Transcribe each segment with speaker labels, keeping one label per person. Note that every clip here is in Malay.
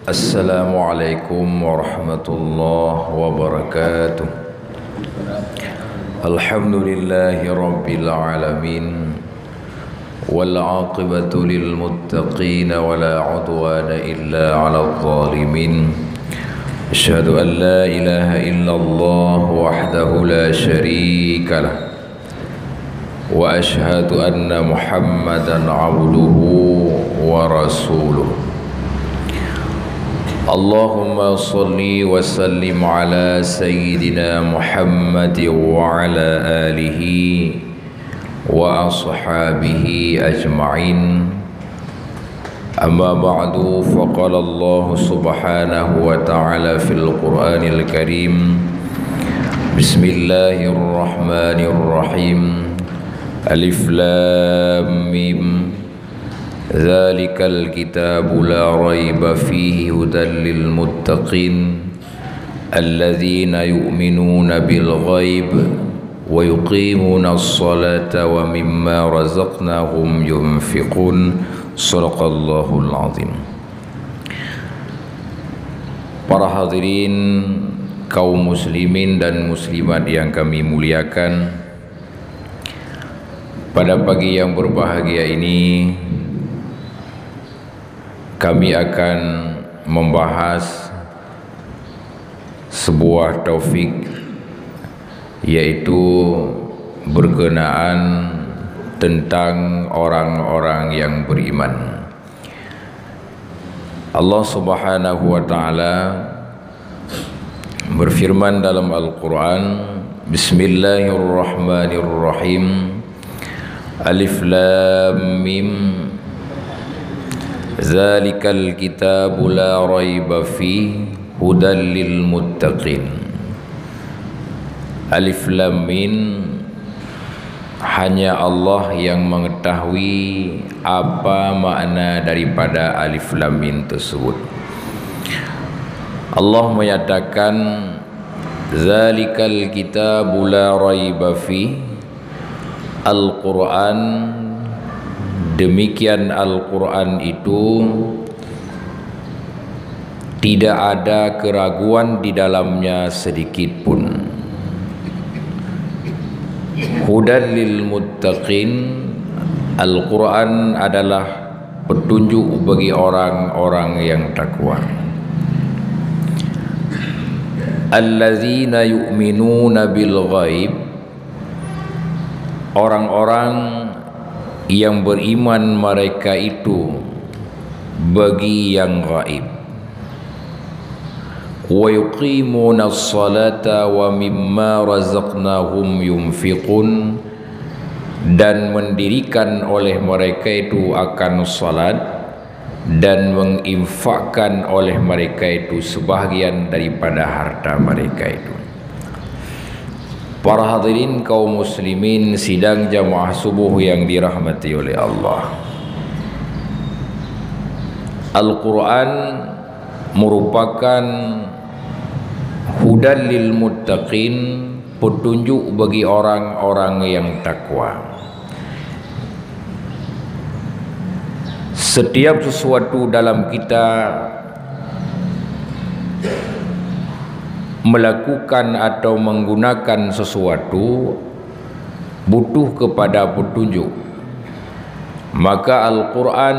Speaker 1: Assalamualaikum warahmatullahi wabarakatuh. Alhamdulillahi rabbil alamin. Wal aqibatu lil muttaqin wa la udwana illa 'alal zalimin. Asyhadu an la ilaha illallah wahdahu la syarika lah. Wa asyhadu anna Muhammadan 'abduhu wa rasuluh. Allahumma salli wa sallim ala sayyidina Muhammad wa ala alihi wa ashabihi ajma'in. Amma ba'du, faqala Allah subhanahu wa ta'ala fil Qur'anil Karim. Bismillahirrahmanirrahim. Alif lam mim. Zalikal kitabu la raiba fihi hudan lil muttaqin alladzina yu'minuna bil ghaib wa yuqimuna as-salata wa mimma razaqnahum yunfiqun. Shadaqallahul azim. Para hadirin kaum muslimin dan muslimat yang kami muliakan, pada pagi yang berbahagia ini kami akan membahas sebuah taufik, yaitu berkenaan tentang orang-orang yang beriman. Allah Subhanahu wa ta'ala berfirman dalam Al-Quran, Bismillahirrahmanirrahim. Alif lam mim. Zalikal kitabu la raiba fihi hudan lil muttaqin. Alif lam mim, hanya Allah yang mengetahui apa makna daripada alif lam mim tersebut. Allah menyatakan zalikal kitabu la raiba fihi, Al-Quran, demikian Al-Quran itu tidak ada keraguan di dalamnya sedikit pun. Hudan lil muttaqin, Al-Quran adalah petunjuk bagi orang-orang yang takwa. Allazina yu'minuna bil ghaib, orang-orang yang beriman mereka itu bagi yang gaib. Wa yuqimuna as-salata wa mimma razaqnahum yunfiqun, dan mendirikan oleh mereka itu akan salat dan menginfakkan oleh mereka itu sebahagian daripada harta mereka itu. Para hadirin kaum muslimin sidang jamaah subuh yang dirahmati oleh Allah, Al-Quran merupakan hudan lil muttaqin, petunjuk bagi orang-orang yang takwa. Setiap sesuatu dalam kita melakukan atau menggunakan sesuatu butuh kepada petunjuk. Maka Al-Quran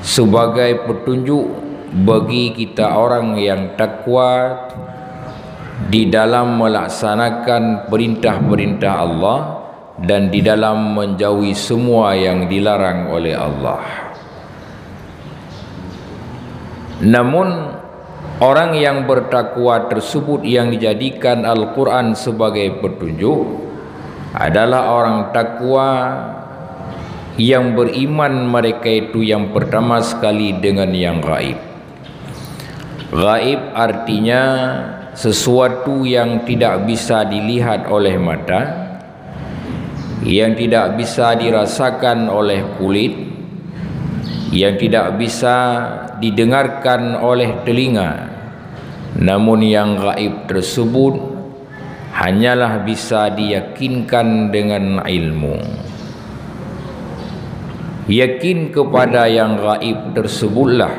Speaker 1: sebagai petunjuk bagi kita orang yang takwa di dalam melaksanakan perintah-perintah Allah dan di dalam menjauhi semua yang dilarang oleh Allah. Namun orang yang bertakwa tersebut yang dijadikan Al-Quran sebagai petunjuk adalah orang takwa yang beriman mereka itu yang pertama sekali dengan yang gaib. Gaib artinya sesuatu yang tidak bisa dilihat oleh mata, yang tidak bisa dirasakan oleh kulit, yang tidak bisa didengarkan oleh telinga, namun yang gaib tersebut hanyalah bisa diyakinkan dengan ilmu. Yakin kepada yang gaib tersebutlah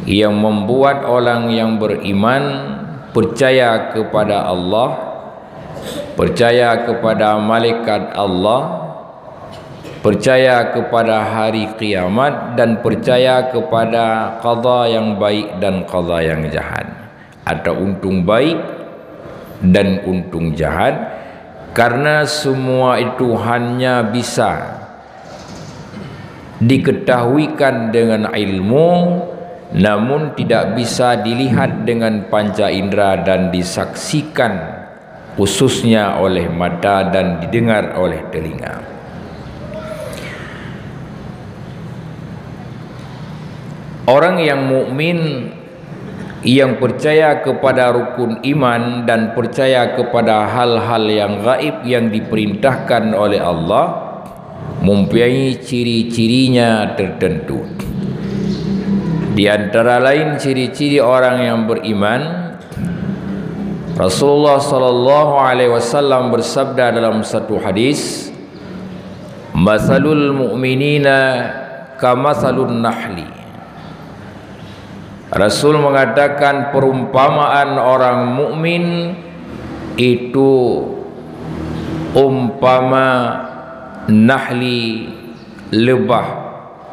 Speaker 1: yang membuat orang yang beriman percaya kepada Allah, percaya kepada malaikat Allah, percaya kepada hari kiamat, dan percaya kepada qada yang baik dan qada yang jahat, atau untung baik dan untung jahat, karena semua itu hanya bisa diketahuikan dengan ilmu, namun tidak bisa dilihat dengan panca indera dan disaksikan khususnya oleh mata dan didengar oleh telinga. Orang yang mukmin yang percaya kepada rukun iman dan percaya kepada hal-hal yang gaib yang diperintahkan oleh Allah mempunyai ciri-cirinya tertentu. Di antara lain ciri-ciri orang yang beriman, Rasulullah sallallahu alaihi wasallam bersabda dalam satu hadis, "Masalul mu'minina kamatsalun nahli." Rasul mengatakan perumpamaan orang mukmin itu umpama nahli, lebah,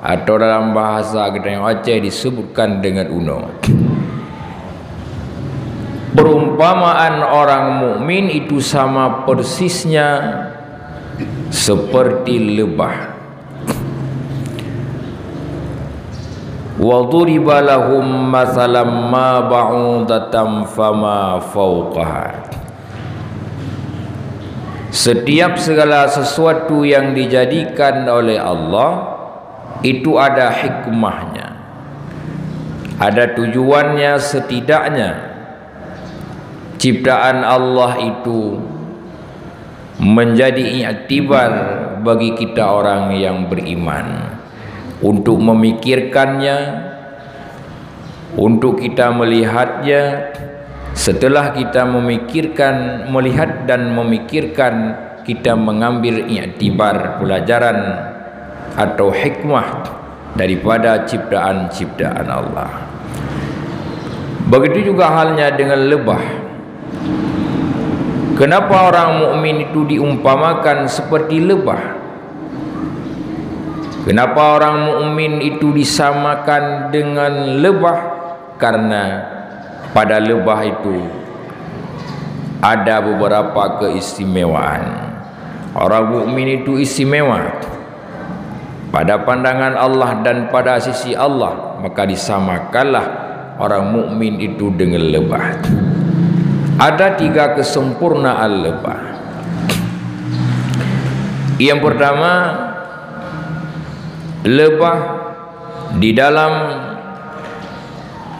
Speaker 1: atau dalam bahasa Gedang Aceh disebutkan dengan uno. Perumpamaan orang mukmin itu sama persisnya seperti lebah. Wa duriba lahum mathalam ma ba'udatan fama fawqaha. Setiap segala sesuatu yang dijadikan oleh Allah itu ada hikmahnya, ada tujuannya. Setidaknya ciptaan Allah itu menjadi iktibar bagi kita orang yang beriman, untuk memikirkannya, untuk kita melihatnya. Setelah kita memikirkan, melihat dan memikirkan, kita mengambil iktibar, pelajaran atau hikmah daripada ciptaan-ciptaan Allah. Begitu juga halnya dengan lebah. Kenapa orang mukmin itu diumpamakan seperti lebah? Kenapa orang mukmin itu disamakan dengan lebah? Karena pada lebah itu ada beberapa keistimewaan. Orang mukmin itu istimewa pada pandangan Allah dan pada sisi Allah, maka disamakanlah orang mukmin itu dengan lebah. Ada 3 kesempurnaan lebah. Yang pertama, lebah di dalam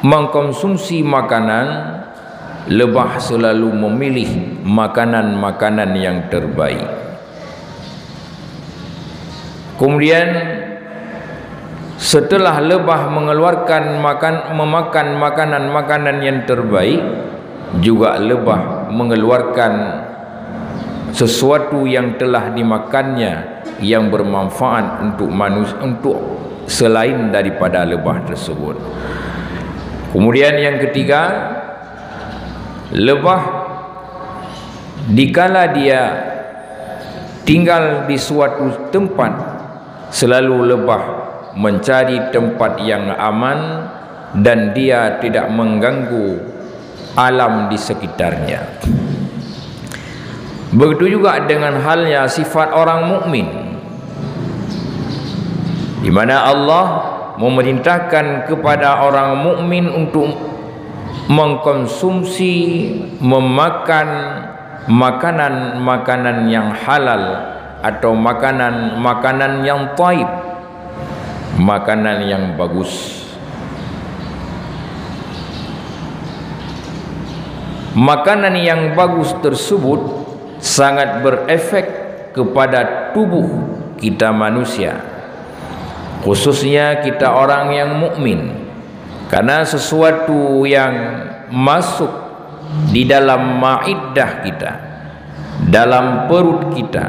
Speaker 1: mengkonsumsi makanan, lebah selalu memilih makanan-makanan yang terbaik. Kemudian setelah lebah mengeluarkan memakan makanan-makanan yang terbaik, juga lebah mengeluarkan sesuatu yang telah dimakannya yang bermanfaat untuk manusia, untuk selain daripada lebah tersebut. Kemudian yang ketiga, lebah dikala dia tinggal di suatu tempat, selalu lebah mencari tempat yang aman dan dia tidak mengganggu alam di sekitarnya. Begitu juga dengan halnya sifat orang mukmin, di mana Allah memerintahkan kepada orang mukmin untuk mengkonsumsi, memakan makanan-makanan yang halal atau makanan-makanan yang thayyib, makanan yang bagus. Makanan yang bagus tersebut sangat berefek kepada tubuh kita manusia, khususnya kita orang yang mukmin, karena sesuatu yang masuk di dalam maidah kita, dalam perut kita,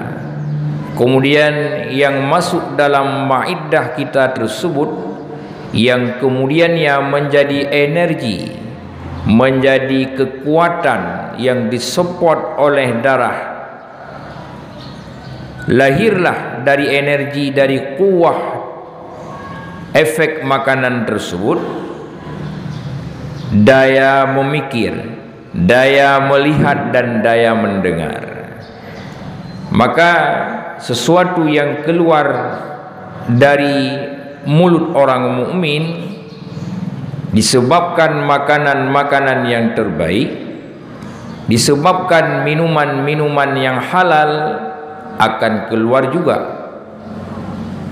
Speaker 1: kemudian yang masuk dalam maidah kita tersebut yang kemudiannya menjadi energi, menjadi kekuatan yang disupport oleh darah. Lahirlah dari energi, dari kuah efek makanan tersebut daya memikir, daya melihat dan daya mendengar. Maka sesuatu yang keluar dari mulut orang mukmin disebabkan makanan-makanan yang terbaik, disebabkan minuman-minuman yang halal, akan keluar juga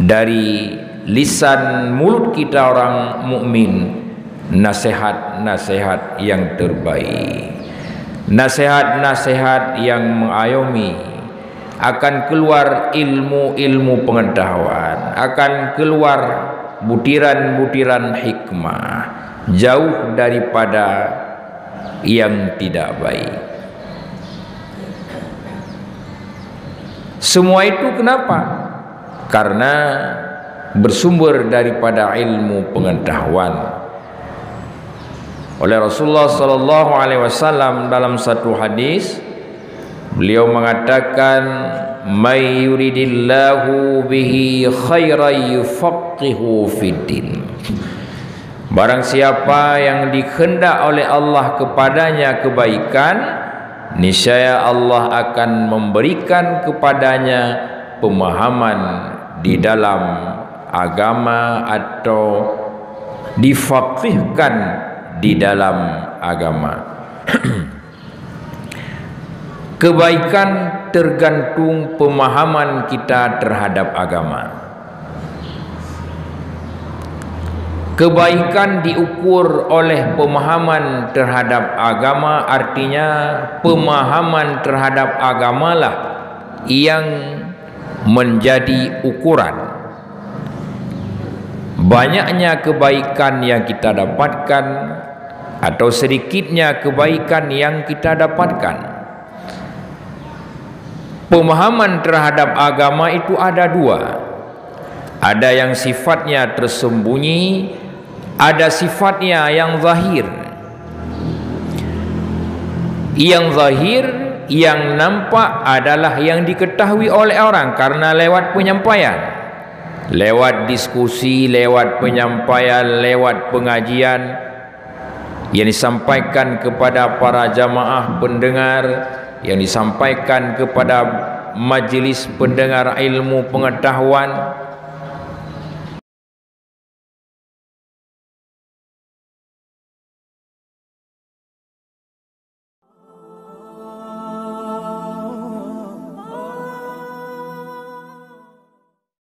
Speaker 1: dari lisan mulut kita orang mukmin nasihat-nasihat yang terbaik, nasihat-nasihat yang mengayomi, akan keluar ilmu-ilmu pengetahuan, akan keluar butiran-butiran hikmah, jauh daripada yang tidak baik. Semua itu kenapa? Karena bersumber daripada ilmu pengetahuan. Oleh Rasulullah sallallahu alaihi wasallam dalam satu hadis, beliau mengatakan, "May yuridillahu bihi khairan yufaqihu fiddin." Barang siapa yang dikehendak oleh Allah kepadanya kebaikan, niscaya Allah akan memberikan kepadanya pemahaman di dalam agama atau difaqihkan di dalam agama. Kebaikan tergantung pemahaman kita terhadap agama. Kebaikan diukur oleh pemahaman terhadap agama, artinya pemahaman terhadap agamalah yang menjadi ukuran. Banyaknya kebaikan yang kita dapatkan atau sedikitnya kebaikan yang kita dapatkan. Pemahaman terhadap agama itu ada dua. Ada yang sifatnya tersembunyi, ada sifatnya yang zahir. Yang zahir, yang nampak adalah yang diketahui oleh orang karena lewat penyampaian, lewat diskusi, lewat penyampaian, lewat pengajian yang disampaikan kepada para jamaah pendengar, yang disampaikan kepada majlis pendengar ilmu pengetahuan.